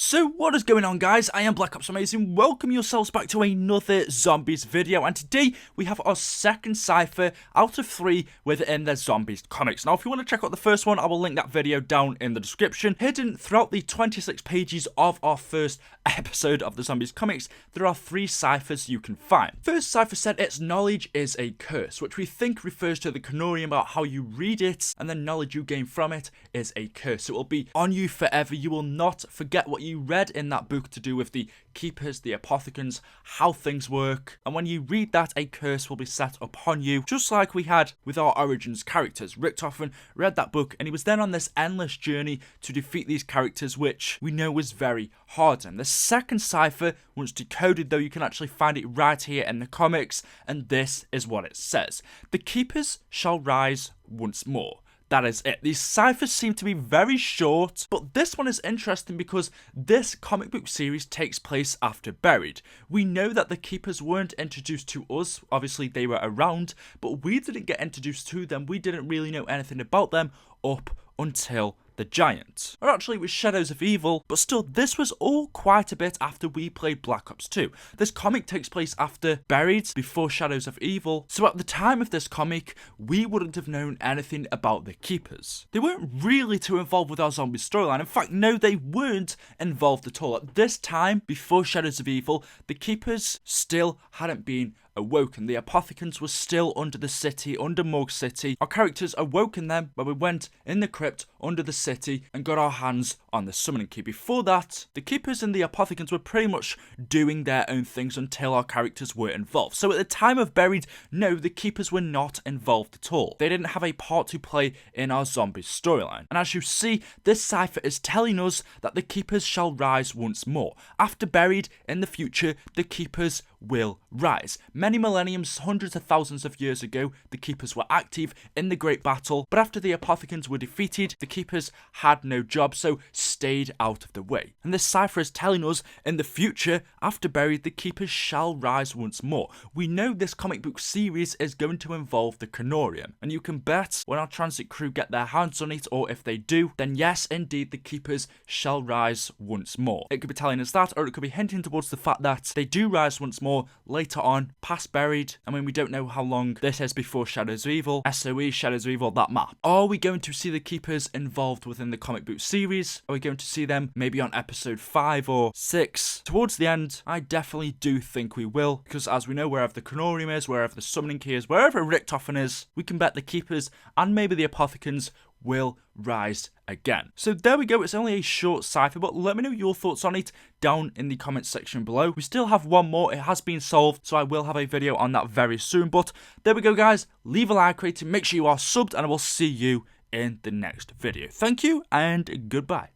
So what is going on, guys? I am BlackOpsAmazing. Welcome yourselves back to another zombies video, and today we have our second cipher out of 3 within the zombies comics. Now if you want to check out the first one, I will link that video down in the description. Hidden throughout the 26 pages of our first episode of the zombies comics, there are 3 ciphers you can find. First cipher said its knowledge is a curse, which we think refers to the Canorium about how you read it, and the knowledge you gain from it is a curse. It will be on you forever. You will not forget what you read in that book to do with the keepers, the apothecans, how things work, and when you read that, a curse will be set upon you, just like we had with our Origins characters. Richtofen read that book and he was then on this endless journey to defeat these characters, which we know was very hard. And the second cipher, once decoded though, you can actually find it right here in the comics, and this is what it says: the keepers shall rise once more. That is it. These ciphers seem to be very short, but this one is interesting because this comic book series takes place after Buried. We know that the keepers weren't introduced to us. Obviously they were around, but we didn't get introduced to them. We didn't really know anything about them up until the Giant. Or actually it was Shadows of Evil, but still this was all quite a bit after we played Black Ops 2. This comic takes place after Buried, before Shadows of Evil, so at the time of this comic, we wouldn't have known anything about the Keepers. They weren't really too involved with our zombie storyline. In fact, no, they weren't involved at all. At this time, before Shadows of Evil, the Keepers still hadn't been awoken. The apothecans were still under the city, under Morgue City. Our characters awoken them when we went in the crypt under the city and got our hands on the summoning key. Before that, the keepers and the apothecans were pretty much doing their own things until our characters were involved. So at the time of Buried, no, the keepers were not involved at all. They didn't have a part to play in our zombies storyline. And as you see, this cipher is telling us that the keepers shall rise once more. After Buried, in the future, the keepers will rise. Many millenniums, hundreds of thousands of years ago, the keepers were active in the Great Battle, but after the apothecans were defeated, the keepers had no job, so stayed out of the way. And this cipher is telling us, in the future, after Buried, the keepers shall rise once more. We know this comic book series is going to involve the Canorium, and you can bet when our transit crew get their hands on it, or if they do, then yes, indeed, the keepers shall rise once more. It could be telling us that, or it could be hinting towards the fact that they do rise once more later on, past Buried. I mean, we don't know how long this is before Shadows of Evil, SOE, Shadows of Evil, that map. Are we going to see the keepers involved within the comic book series? Are we going to see them maybe on episode 5 or 6? Towards the end, I definitely do think we will, because as we know, wherever the Canorium is, wherever the summoning key is, wherever Richtofen is, we can bet the keepers and maybe the apothecans will rise again. So there we go. It's only a short cipher, but let me know your thoughts on it down in the comments section below. We still have one more. It has been solved, so I will have a video on that very soon. But there we go, guys. Leave a like rating, make sure you are subbed, and I will see you in the next video. Thank you and goodbye.